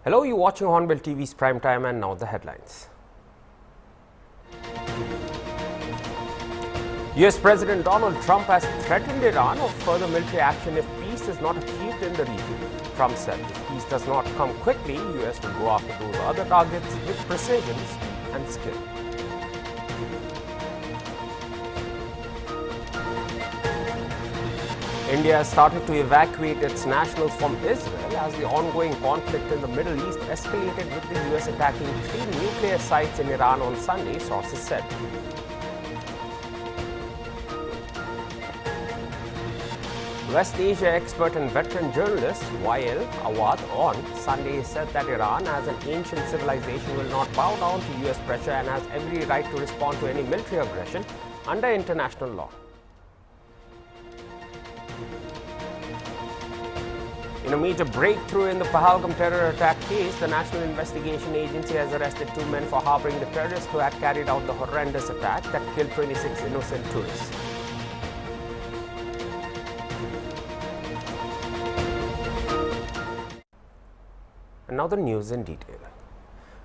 Hello, you're watching Hornbill TV's Prime Time, and now the headlines. US President Donald Trump has threatened Iran of further military action if peace is not achieved in the region. Trump said if peace does not come quickly, US will go after those other targets with precision, speed and skill. India has started to evacuate its nationals from Israel as the ongoing conflict in the Middle East escalated, with the US attacking 3 nuclear sites in Iran on Sunday, sources said. West Asia expert and veteran journalist Y.L. Awad on Sunday said that Iran, as an ancient civilization, will not bow down to US pressure and has every right to respond to any military aggression under international law. In a major breakthrough in the Pahalgam terror attack case, the National Investigation Agency has arrested 2 men for harboring the terrorists who had carried out the horrendous attack that killed 26 innocent tourists. And now the news in detail.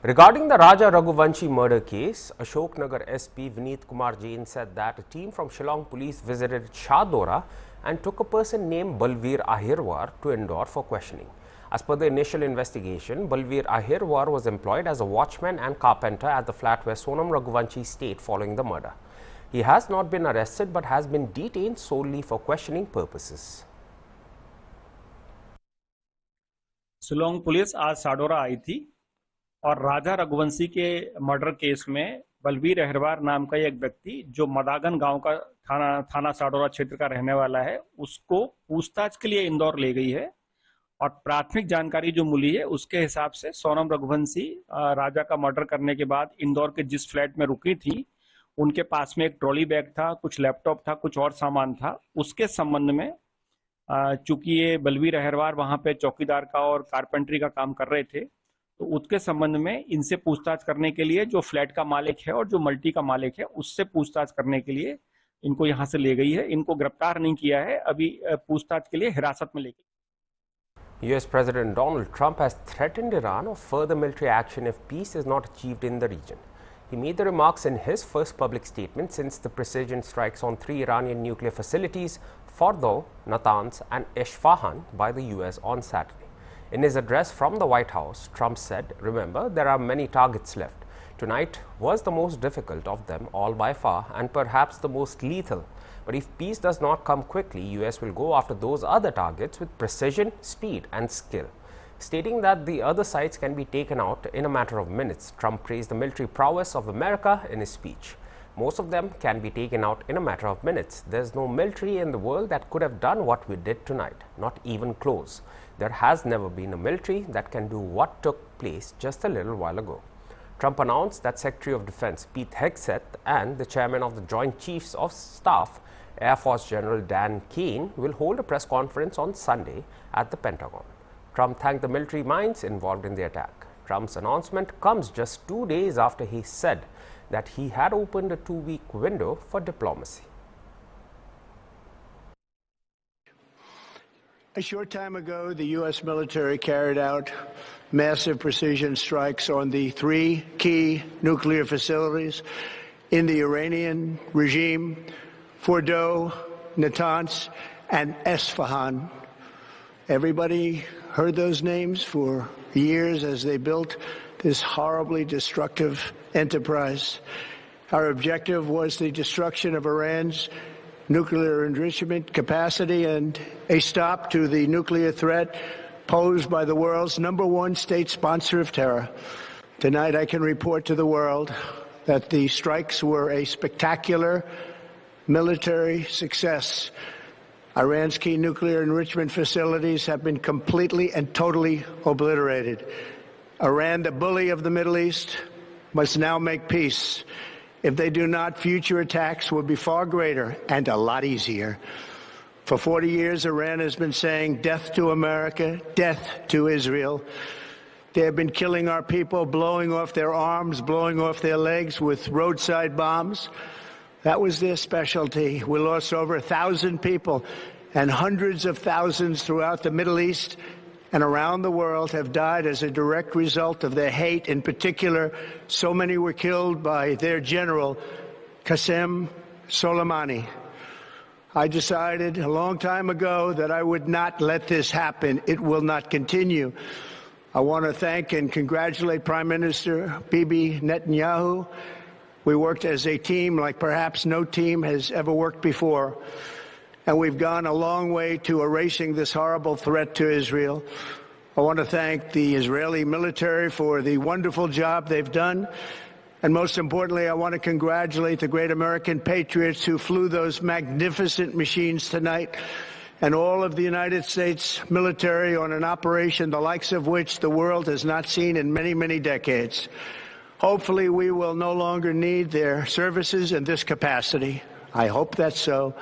Regarding the Raja Raghuvanshi murder case, Ashoknagar SP Vineet Kumar Jain said that a team from Shillong police visited Shahadora and took a person named Balveer Ahirwar to Indore for questioning. As per the initial investigation, Balveer Ahirwar was employed as a watchman and carpenter at the flat where Sonam Raghuvanshi stayed following the murder. He has not been arrested but has been detained solely for questioning purposes. Shillong police आज साडोरा आई थी और राजा रघुवंशी के murder case में बलवीर अहिरवार नाम का एक व्यक्ति जो मदागन गांव का थाना साडोरा क्षेत्र का रहने वाला है, उसको पूछताछ के लिए इंदौर ले गई है। और प्राथमिक जानकारी जो मिली है उसके हिसाब से सोनम रघुवंशी राजा का मर्डर करने के बाद इंदौर के जिस फ्लैट में रुकी थी, उनके पास में एक ट्रॉली बैग था, कुछ लैपटॉप था, कुछ और सामान था। उसके संबंध में चूंकि ये बलवीर अहिरवार वहां पे चौकीदार का और कारपेंटरी का काम कर रहे थे, तो उसके संबंध में इनसे पूछताछ करने के लिए जो फ्लैट का मालिक है और जो मल्टी का मालिक है, उससे पूछताछ करने के लिए इनको यहां से ले गई है। इनको गिरफ्तार नहीं किया है, अभी पूछताछ के लिए हिरासत में लेके। US President Donald Trump has threatened Iran of further military action if peace is not achieved in the region. He made the remarks in his first public statement since the precision strikes on 3 Iranian nuclear facilities, Fordo, Natanz and Isfahan, by the US on Saturday. In his address from the White House, Trump said, "Remember, there are many targets left. Tonight was the most difficult of them all by far and perhaps the most lethal. But if peace does not come quickly, US will go after those other targets with precision, speed and skill." Stating that the other sites can be taken out in a matter of minutes, Trump praised the military prowess of America in his speech. Most of them can be taken out in a matter of minutes. There's no military in the world that could have done what we did tonight, not even close. There has never been a military that can do what took place just a little while ago. Trump announced that Secretary of Defense Pete Hegseth and the Chairman of the Joint Chiefs of Staff, Air Force General Dan Kane, will hold a press conference on Sunday at the Pentagon. Trump thanked the military minds involved in the attack. Trump's announcement comes just 2 days after he said that he had opened a 2-week window for diplomacy. A short time ago, the U.S. military carried out massive precision strikes on the 3 key nuclear facilities in the Iranian regime, Fordo, Natanz, and Isfahan. Everybody heard those names for years as they built this horribly destructive enterprise. Our objective was the destruction of Iran's nuclear enrichment capacity and a stop to the nuclear threat posed by the world's #1 state sponsor of terror. Tonight I can report to the world that the strikes were a spectacular military success. Iran's key nuclear enrichment facilities have been completely and totally obliterated. Iran, the bully of the Middle East, must now make peace. If they do not, future attacks will be far greater and a lot easier. For 40 years, Iran has been saying death to America, death to Israel. They have been killing our people, blowing off their arms, blowing off their legs with roadside bombs. That was their specialty. We lost over 1,000 people and hundreds of thousands throughout the Middle East and around the world have died as a direct result of their hate. In particular, so many were killed by their general, Qasem Soleimani. I decided a long time ago that I would not let this happen. It will not continue. I want to thank and congratulate Prime Minister Bibi Netanyahu. We worked as a team like perhaps no team has ever worked before. And we've gone a long way to erasing this horrible threat to Israel. I want to thank the Israeli military for the wonderful job they've done. And most importantly, I want to congratulate the great American patriots who flew those magnificent machines tonight, and all of the United States military on an operation the likes of which the world has not seen in many, many decades. Hopefully, we will no longer need their services in this capacity. I hope that's so.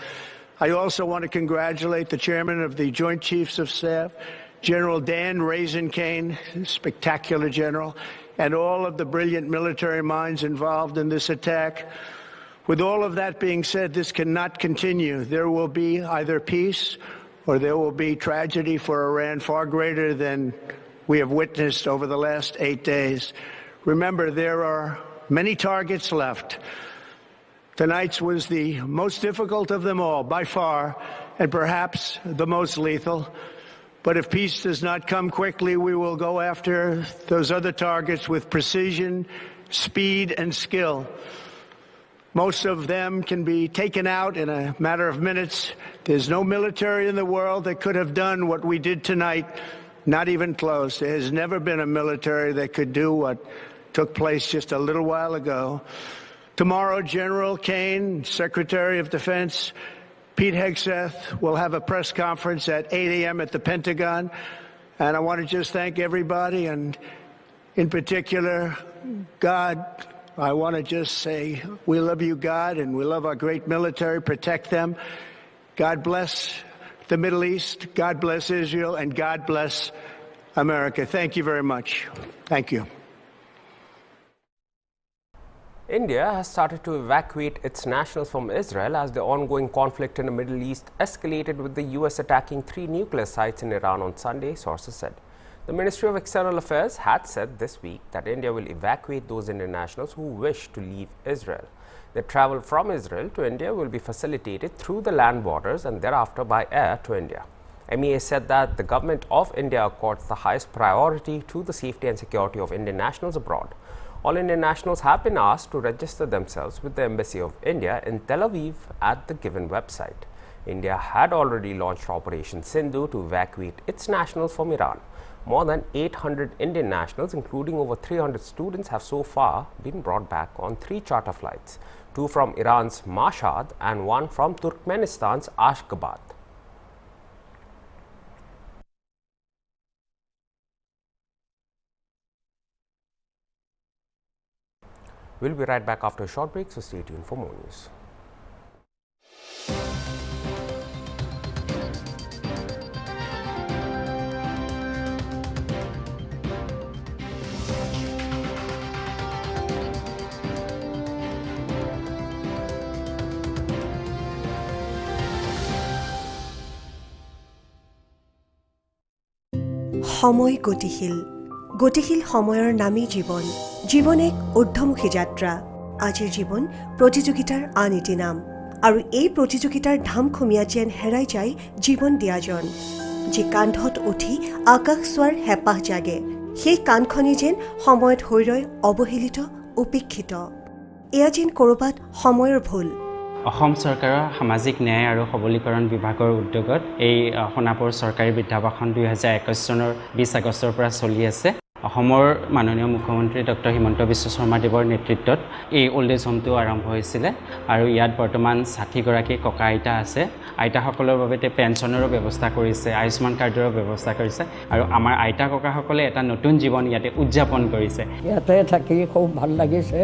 I also want to congratulate the chairman of the Joint Chiefs of Staff, General Dan Raisin-Kane, spectacular general, and all of the brilliant military minds involved in this attack. With all of that being said, this cannot continue. There will be either peace or there will be tragedy for Iran far greater than we have witnessed over the last 8 days. Remember, there are many targets left. Tonight's was the most difficult of them all, by far, and perhaps the most lethal. But if peace does not come quickly, we will go after those other targets with precision, speed, and skill. Most of them can be taken out in a matter of minutes. There's no military in the world that could have done what we did tonight, not even close. There has never been a military that could do what took place just a little while ago. Tomorrow, General Kane, Secretary of Defense, Pete Hegseth will have a press conference at 8 a.m. at the Pentagon. And I want to just thank everybody, and in particular, God. I want to just say, we love you, God, and we love our great military. Protect them. God bless the Middle East. God bless Israel. And God bless America. Thank you very much. Thank you. India has started to evacuate its nationals from Israel as the ongoing conflict in the Middle East escalated, with the U.S. attacking 3 nuclear sites in Iran on Sunday, sources said. The Ministry of External Affairs had said this week that India will evacuate those Indian nationals who wish to leave Israel. Their travel from Israel to India will be facilitated through the land borders and thereafter by air to India. MEA said that the government of India accords the highest priority to the safety and security of Indian nationals abroad. All Indian nationals have been asked to register themselves with the Embassy of India in Tel Aviv at the given website. India had already launched Operation Sindhu to evacuate its nationals from Iran. More than 800 Indian nationals, including over 300 students, have so far been brought back on 3 charter flights, 2 from Iran's Mashhad and 1 from Turkmenistan's Ashgabat. We'll be right back after a short break, so stay tuned for more news. সময় গতিশীল সময়ৰ নামী জীৱন। জীৱন এক ঊৰ্ধ্বমুখী যাত্ৰা। আজিৰ জীৱন প্ৰতিযোগিতাৰ আন এটি নাম, আৰু এই প্ৰতিযোগিতাৰ ধামখুমীয়া যেন হেৰাই যায় জীৱন দিয়াজন, যি কান্ধত উঠি আকাশ চোৱাৰ হেঁপাহ জাগে। সেই কাণখনি যেন সময়ত হৈ ৰয় অৱহেলিত, উপেক্ষিত। এয়া যেন ক'ৰবাত সময়ৰ ভুল। অসম চৰকাৰৰ সামাজিক ন্যায় আৰু সবলীকৰণ বিভাগৰ উদ্যোগত এই সোণাপুৰ চৰকাৰী বিদ্যাবাসন 2021 চনৰ 20 আগষ্টৰ পৰা চলি আছে। অসমৰ মাননীয় মুখ্যমন্ত্ৰী ডক্টৰ হিমন্ত বিশ্ব শৰ্মাদেৱৰ নেতৃত্বত এই ওল্ড এজ হোমটো আৰম্ভ হৈছিলে, আৰু ইয়াত বৰ্তমান 60 গৰাকী ককা আইতা আছে। আইতাসকলৰ বাবে পেঞ্চনৰো ব্যৱস্থা কৰিছে, আয়ুষ্মান কাৰ্ডৰো ব্যৱস্থা কৰিছে, আৰু আমাৰ আইতা ককাসকলে এটা নতুন জীৱন ইয়াতে উদযাপন কৰিছে। ইয়াতে থাকি খুব ভাল লাগিছে।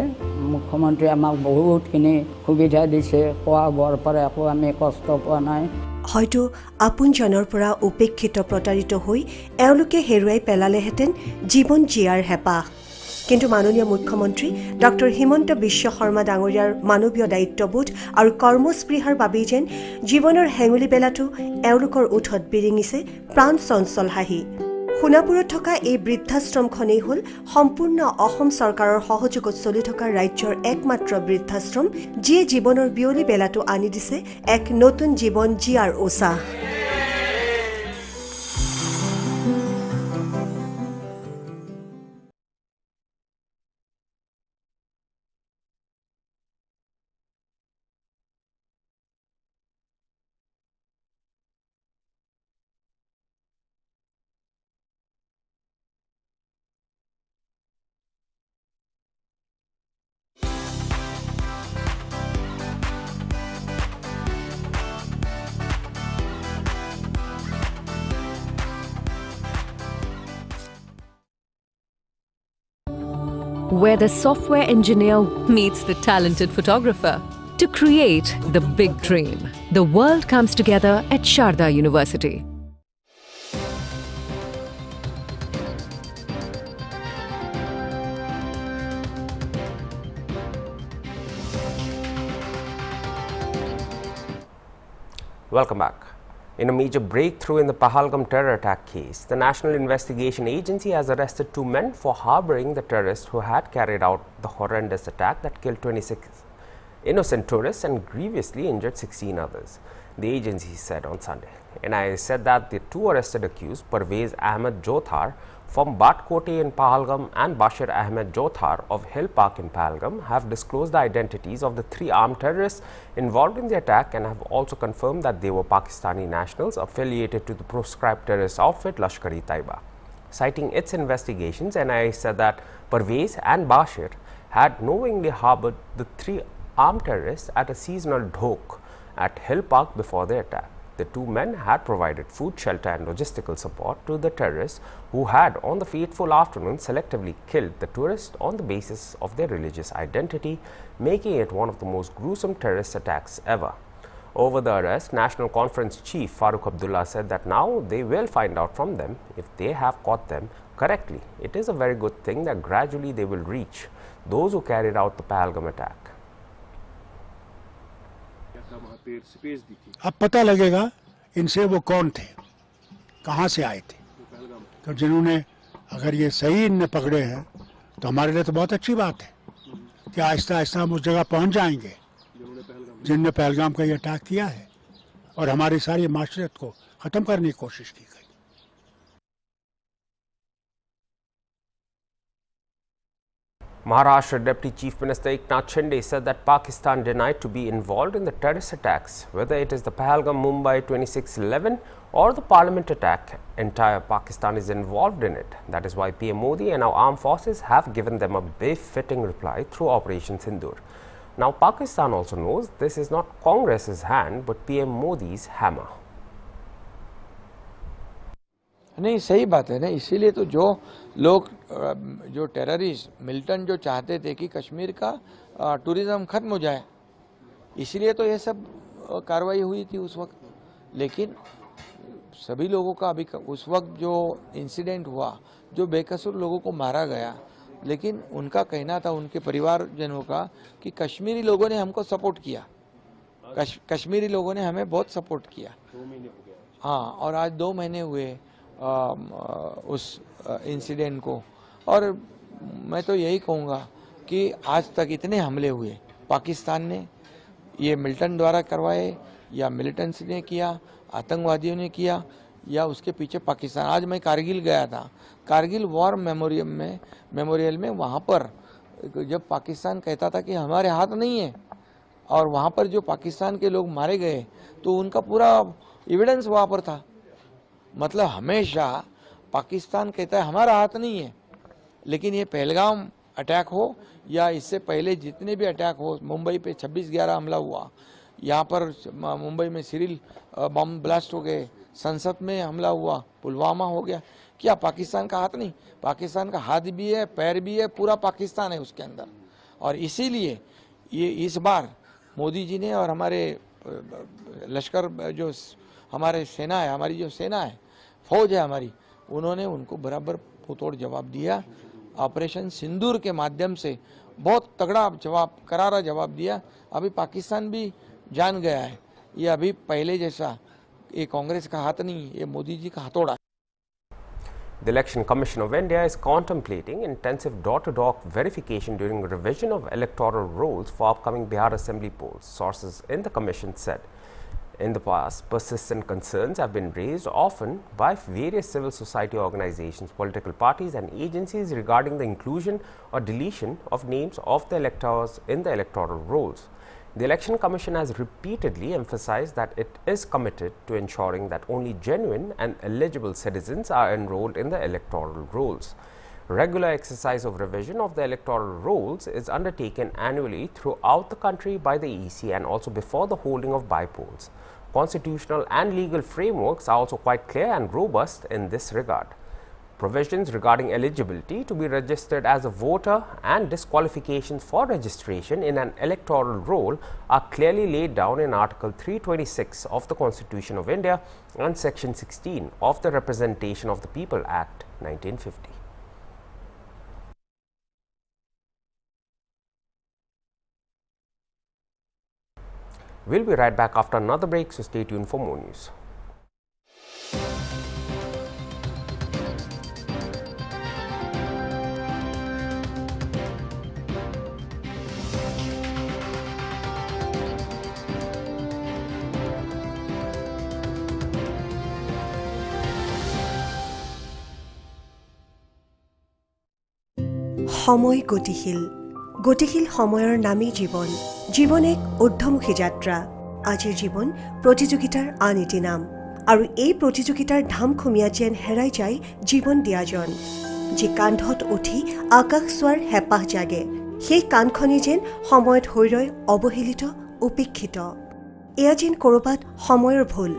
মুখ্যমন্ত্ৰী আমাক বহুতখিনি সুবিধা দিছে, খোৱা বোৱাৰ পৰা একো আমি কষ্ট পোৱা নাই। হয়তো আপোনজনৰ পৰা উপেক্ষিত, প্ৰতাৰিত হৈ এওঁলোকে হেৰুৱাই পেলালেহেঁতেন জীৱন জীয়াৰ হেঁপাহ। কিন্তু মাননীয় মুখ্যমন্ত্ৰী ডক্টৰ হিমন্ত বিশ্ব শৰ্মা ডাঙৰীয়াৰ মানৱীয় দায়িত্ববোধ আৰু কৰ্মস্পৃহাৰ বাবেই যেন জীৱনৰ হেঙুলি বেলাটো এওঁলোকৰ ওঠত বিৰিঙিছে প্ৰাণ চঞ্চল হাঁহি। সোণাপুৰত থকা এই বৃদ্ধাশ্ৰমখনেই হ'ল সম্পূৰ্ণ অসম চৰকাৰৰ সহযোগত চলি থকা ৰাজ্যৰ একমাত্ৰ বৃদ্ধাশ্ৰম, যিয়ে জীৱনৰ বিয়লি বেলাটো আনি দিছে এক নতুন জীৱন জীয়াৰ উৎসাহ। Where the software engineer meets the talented photographer to create the big dream. The world comes together at Sharda University. Welcome back. In a major breakthrough in the Pahalgam terror attack case, the National Investigation Agency has arrested 2 men for harboring the terrorists who had carried out the horrendous attack that killed 26 innocent tourists and grievously injured 16 others, the agency said on Sunday. NIA said that the 2 arrested accused, Parvez Ahmed Jothar from Batkote in Pahalgam and Bashir Ahmed Jothar of Hill Park in Pahalgam, have disclosed the identities of the 3 armed terrorists involved in the attack and have also confirmed that they were Pakistani nationals affiliated to the proscribed terrorist outfit Lashkar-e-Taiba. Citing its investigations, NIA said that Parvez and Bashir had knowingly harbored the 3 armed terrorists at a seasonal dhok at Hill Park before the attack. The 2 men had provided food, shelter and logistical support to the terrorists who had on the fateful afternoon selectively killed the tourists on the basis of their religious identity, making it one of the most gruesome terrorist attacks ever. Over the arrest, National Conference Chief Farooq Abdullah said that now they will find out from them if they have caught them correctly. It is a very good thing that gradually they will reach those who carried out the Pahalgam attack. अब पता लगेगा इनसे वो कौन थे, कहाँ से आए थे। तो जिन्होंने अगर ये सही इनने पकड़े हैं तो हमारे लिए तो बहुत अच्छी बात है कि आहिस्ता आहिस्ता हम उस जगह पहुँच जाएंगे जिनने पहलगाम का ये अटैक किया है और हमारी सारी माशरत को ख़त्म करने की कोशिश की गई। Maharashtra Deputy Chief Minister Eknath Shinde said that Pakistan denied to be involved in the terrorist attacks, whether it is the Pahalgam Mumbai 2611 or the parliament attack. Entire Pakistan is involved in it. That is why PM Modi and our armed forces have given them a befitting reply through Operation Sindoor. Now Pakistan also knows this is not Congress's hand but PM Modi's hammer. नहीं, सही बात है ना। इसीलिए तो जो लोग जो टेररिस्ट मिल्टन जो चाहते थे कि कश्मीर का टूरिज्म खत्म हो जाए, इसीलिए तो ये सब कार्रवाई हुई थी उस वक्त। लेकिन सभी लोगों का अभी उस वक्त जो इंसिडेंट हुआ, जो बेकसूर लोगों को मारा गया, लेकिन उनका कहना था, उनके परिवारजनों का, कि कश्मीरी लोगों ने हमको सपोर्ट किया, कश्मीरी लोगों ने हमें बहुत सपोर्ट किया। 2 महीने हो गए। हाँ, और आज 2 महीने हुए उस इंसिडेंट को। और मैं तो यही कहूँगा कि आज तक इतने हमले हुए पाकिस्तान ने, ये मिल्टन द्वारा करवाए या मिलिटेंट्स ने किया, आतंकवादियों ने किया, या उसके पीछे पाकिस्तान। आज मैं कारगिल गया था, कारगिल वॉर मेमोरियल में वहाँ पर जब पाकिस्तान कहता था कि हमारे हाथ नहीं है, और वहाँ पर जो पाकिस्तान के लोग मारे गए तो उनका पूरा एविडेंस वहाँ पर था। मतलब हमेशा पाकिस्तान कहता है हमारा हाथ नहीं है, लेकिन ये पहलगाम अटैक हो या इससे पहले जितने भी अटैक हो, मुंबई पे 26/11 हमला हुआ, यहाँ पर मुंबई में सिरिल बम ब्लास्ट हो गए, संसद में हमला हुआ, पुलवामा हो गया, क्या पाकिस्तान का हाथ नहीं? पाकिस्तान का हाथ भी है, पैर भी है, पूरा पाकिस्तान है उसके अंदर। और इसीलिए ये इस बार मोदी जी ने और हमारे लश्कर जो हमारे सेना है, हमारी जो सेना है, फौज है हमारी, उन्होंने उनको बराबर मुंहतोड़ जवाब दिया। ऑपरेशन सिंदूर के माध्यम से बहुत तगड़ा जवाब, करारा जवाब दिया। अभी पाकिस्तान भी जान गया है ये अभी पहले जैसा ये कांग्रेस का हाथ नहीं, ये मोदी जी का हथौड़ा। The Election Commission of India is contemplating intensive door-to-door verification during revision of electoral rolls for upcoming Bihar Assembly polls, sources in the commission said. In the past, persistent concerns have been raised often by various civil society organizations, political parties and agencies regarding the inclusion or deletion of names of the electors in the electoral rolls. The Election Commission has repeatedly emphasized that it is committed to ensuring that only genuine and eligible citizens are enrolled in the electoral rolls. Regular exercise of revision of the electoral rolls is undertaken annually throughout the country by the EC and also before the holding of by-polls. Constitutional and legal frameworks are also quite clear and robust in this regard. Provisions regarding eligibility to be registered as a voter and disqualifications for registration in an electoral roll are clearly laid down in Article 326 of the Constitution of India and Section 16 of the Representation of the People Act 1950. We'll be right back after another break, so stay tuned for more news. সময় গতিশীল গতিশীল সময়ৰ নামী জীৱন জীৱন এক ঊৰ্ধ্বমুখী যাত্ৰা আজিৰ জীৱন প্ৰতিযোগিতাৰ আন এটি নাম আৰু এই প্ৰতিযোগিতাৰ ধাম খুমিয়া যেন হেৰাই যায় জীৱন দিয়াজন যি কান্ধত উঠি আকাশ চোৱাৰ হেপাহ জাগে সেই কাণখনি যেন সময়ত হৈ ৰয় অৱহেলিত উপেক্ষিত এয়া যেন কৰবাত সময়ৰ ভুল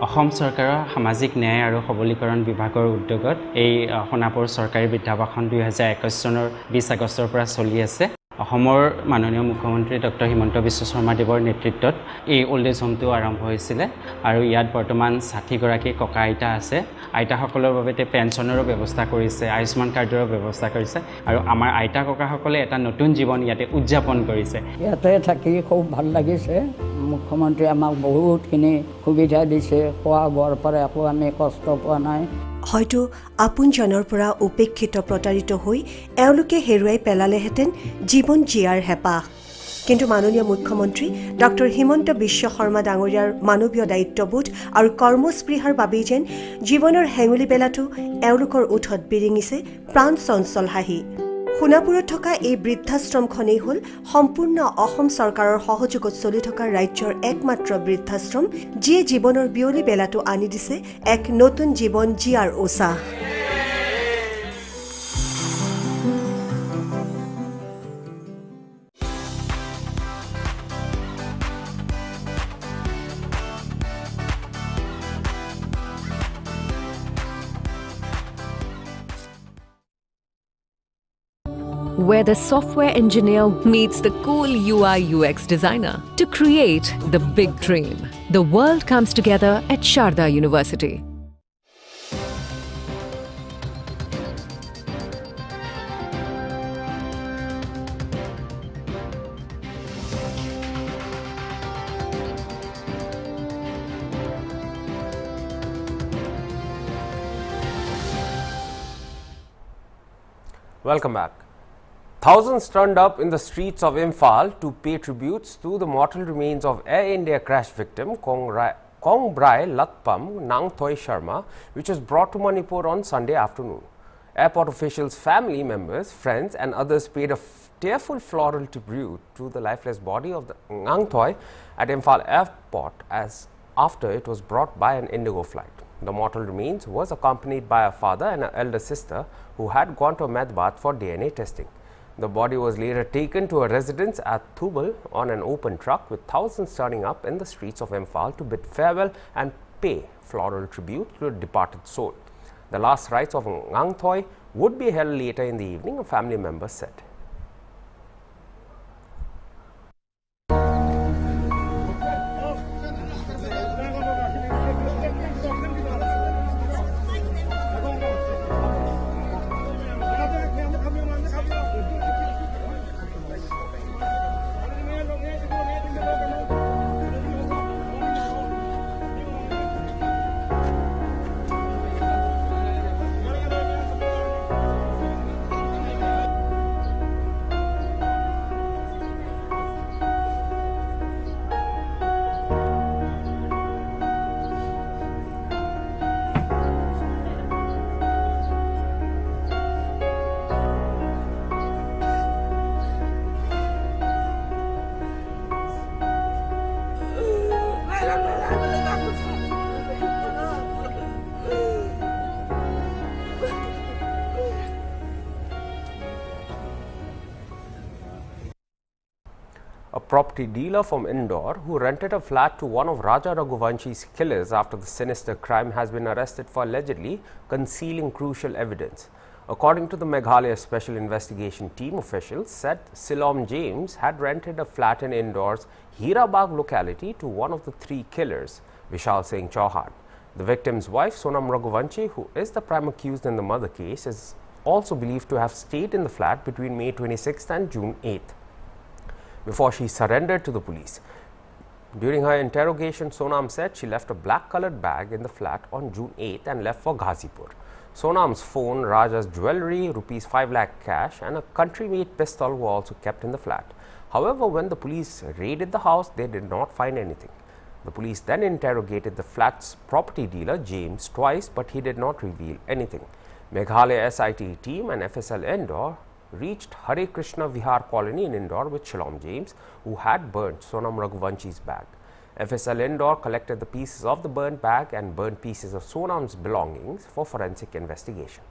অসম চৰকাৰৰ সামাজিক ন্যায় আৰু সবলীকৰণ বিভাগৰ উদ্যোগত এই সোণাপুৰ চৰকাৰী বিদ্যাবাসন 2021 চনৰ 20 আগষ্টৰ পৰা চলি আছে অসমৰ মাননীয় মুখ্যমন্ত্ৰী ডক্টৰ হিমন্ত বিশ্ব শৰ্মা দেৱৰ নেতৃত্বত এই ওল্ড এজ হোমটো আৰম্ভ হৈছিল আৰু ইয়াত বৰ্তমান 60 গৰাকী ককা আইতা আছে আইতাসকলৰ বাবে পেনচনৰো ব্যৱস্থা কৰিছে আয়ুষ্মান কাৰ্ডৰ ব্যৱস্থা কৰিছে আৰু আমাৰ আইতা ককাসকলে এটা নতুন জীৱন ইয়াতে উদযাপন কৰিছে ইয়াতে থাকি খুব ভাল লাগিছে মুখ্যমন্ত্ৰী আমাক বহুতখিনি সুবিধা দিছে খোৱা বোৱাৰ পৰা একো আমি কষ্ট পোৱা নাই হয়তো আপোনজনৰ পৰা উপেক্ষিত প্ৰতাৰিত হৈ এওঁলোকে হেৰুৱাই পেলালেহেঁতেন জীৱন জীয়াৰ হেপাহ কিন্তু মাননীয় মুখ্যমন্ত্ৰী ডক্টৰ হিমন্ত বিশ্ব শৰ্মা ডাঙৰীয়াৰ মানৱীয় দায়িত্ববোধ আৰু কৰ্মস্পৃহাৰ বাবেই যেন জীৱনৰ হেঙুলি বেলাটো এওঁলোকৰ ওঠত বিৰিঙিছে প্ৰাণ চঞ্চল হাঁহি সোণাপুৰত থকা এই বৃদ্ধাশ্ৰমখনেই হ'ল সম্পূৰ্ণ অসম চৰকাৰৰ সহযোগত চলি থকা ৰাজ্যৰ একমাত্ৰ বৃদ্ধাশ্ৰম যিয়ে জীৱনৰ বিয়লি বেলাটো আনি দিছে এক নতুন জীৱন জীয়াৰ উৎসাহ where the software engineer meets the cool UI UX designer to create the big dream. The world comes together at Sharda University. Welcome back. Thousands turned up in the streets of Imphal to pay tributes to the mortal remains of Air India crash victim Kongbrai Lakpam Nangthoi Sharma, which was brought to Manipur on Sunday afternoon. Airport officials, family members, friends and others paid a tearful floral tribute to the lifeless body of the Nangthoi at Imphal Airport as after it was brought by an Indigo flight. The mortal remains was accompanied by a father and an elder sister who had gone to Ahmedabad for DNA testing. The body was later taken to a residence at Thubal on an open truck, with thousands turning up in the streets of Imphal to bid farewell and pay floral tribute to a departed soul. The last rites of Nangthoi would be held later in the evening, a family member said. A property dealer from Indore who rented a flat to one of Raja Raghuvanchi's killers after the sinister crime has been arrested for allegedly concealing crucial evidence. According to the Meghalaya Special Investigation Team, officials said Silom James had rented a flat in Indore's Hirabag locality to one of the three killers, Vishal Singh Chauhan. The victim's wife, Sonam Raghuvanchi, who is the prime accused in the murder case, is also believed to have stayed in the flat between May 26th and June 8th. Before she surrendered to the police. During her interrogation, Sonam said she left a black-colored bag in the flat on June 8th and left for Ghazipur. Sonam's phone, Raja's jewellery, Rs 5 lakh cash and a country-made pistol were also kept in the flat. However, when the police raided the house, they did not find anything. The police then interrogated the flat's property dealer, James, twice, but he did not reveal anything. Meghalaya SIT team and FSL Indore reached Hare Krishna Vihar colony in Indore with Silom James, who had burnt Sonam Raghuvanchi's bag. FSL Indore collected the pieces of the burnt bag and burnt pieces of Sonam's belongings for forensic investigation.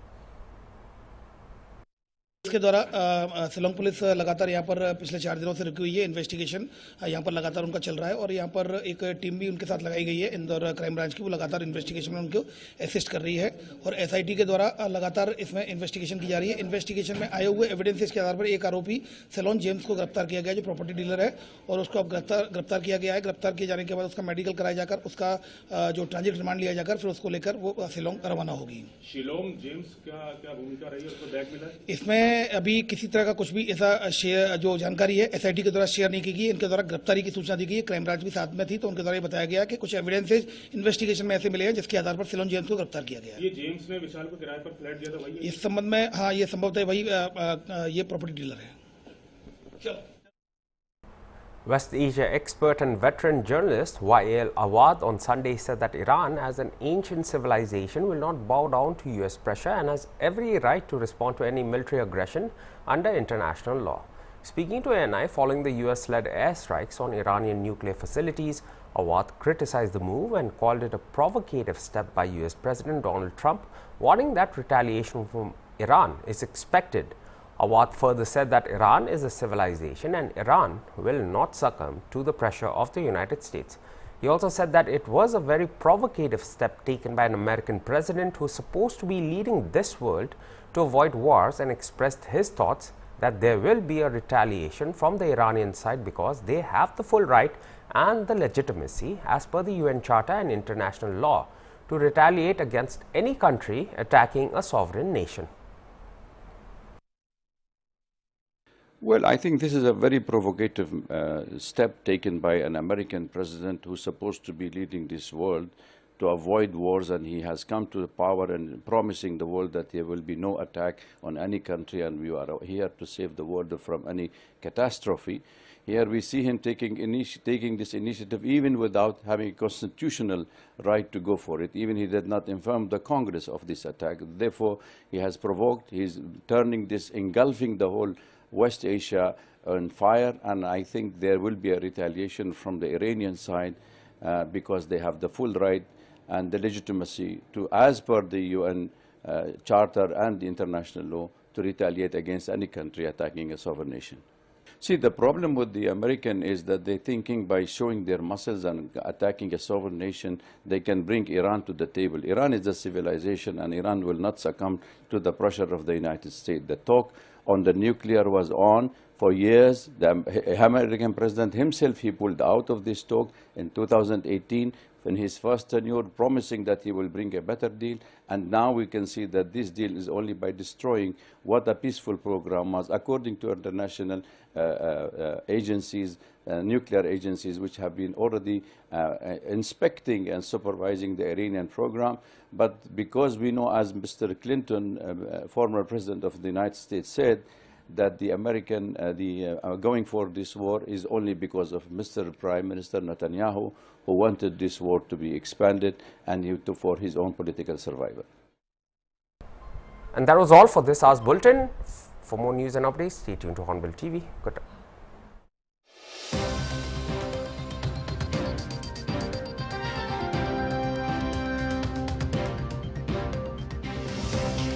इसके द्वारा Shillong police लगातार यहाँ पर पिछले 4 दिनों से रुकी हुई है। इन्वेस्टिगेशन यहाँ पर लगातार उनका चल रहा है और यहाँ पर एक टीम भी उनके साथ लगाई गई है इंदौर क्राइम ब्रांच की, वो लगातार इन्वेस्टिगेशन में उनको असिस्ट कर रही है और एसआईटी के द्वारा लगातार इसमें इन्वेस्टिगेशन की जा रही है। इन्वेस्टिगेशन में आए हुए एविडेंसेस के आधार पर एक आरोपी सिलोन जेम्स को गिरफ्तार किया गया, जो प्रॉपर्टी डीलर है, और उसको अब गिरफ्तार किया गया है। गिरफ्तार किए जाने के बाद उसका मेडिकल कराया जाकर उसका जो ट्रांजिट रिमांड लिया जाकर फिर उसको लेकर वो शिलोंग रवाना होगी। शिलोंग जेम्स क्या भूमिका रही है, उसको बैग मिला? इसमें अभी किसी तरह का कुछ भी ऐसा शेयर जो जानकारी है एसआईटी के द्वारा शेयर नहीं की गई। इनके द्वारा गिरफ्तारी की सूचना दी गई है, क्राइम ब्रांच भी साथ में थी, तो उनके द्वारा ये बताया गया कि कुछ एविडेंसेज इन्वेस्टिगेशन में ऐसे मिले हैं जिसके आधार पर सिलोन जेम्स को गिरफ्तार किया गया है। ये जेम्स ने विशाल को किराए पर फ्लैट दिया था, वही इस संबंध में हाँ, ये संभवतः वही ये प्रॉपर्टी डीलर है। चलो। West Asia expert and veteran journalist YAL Awad on Sunday said that Iran, as an ancient civilization, will not bow down to US pressure and has every right to respond to any military aggression under international law. Speaking to ANI following the US-led airstrikes on Iranian nuclear facilities, Awad criticized the move and called it a provocative step by US President Donald Trump, warning that retaliation from Iran is expected. Awad further said that Iran is a civilization and Iran will not succumb to the pressure of the United States. He also said that it was a very provocative step taken by an American president who is supposed to be leading this world to avoid wars, and expressed his thoughts that there will be a retaliation from the Iranian side because they have the full right and the legitimacy as per the UN Charter and international law to retaliate against any country attacking a sovereign nation. Well, I think this is a very provocative step taken by an American president who's supposed to be leading this world to avoid wars, and he has come to power and promising the world that there will be no attack on any country and we are here to save the world from any catastrophe. Here we see him taking this initiative even without having a constitutional right to go for it. Even he did not inform the Congress of this attack. Therefore, he has provoked, he's turning this, engulfing the whole West Asia on fire, and I think there will be a retaliation from the Iranian side because they have the full right and the legitimacy to, as per the UN Charter and the international law, to retaliate against any country attacking a sovereign nation. See, the problem with the American is that they're thinking by showing their muscles and attacking a sovereign nation, they can bring Iran to the table. Iran is a civilization and Iran will not succumb to the pressure of the United States. The talk on the nuclear was on for years. The American president himself, he pulled out of this talk in 2018 in his first tenure, promising that he will bring a better deal. And now we can see that this deal is only by destroying what a peaceful program was, according to international agencies, nuclear agencies, which have been already inspecting and supervising the Iranian program. But because we know, as Mr. Clinton, former president of the United States, said, that the American going for this war is only because of Mr. Prime Minister Netanyahu, who wanted this war to be expanded and for his own political survival. And that was all for this hour's bulletin. For more news and updates, stay tuned to Hornbill TV. Good.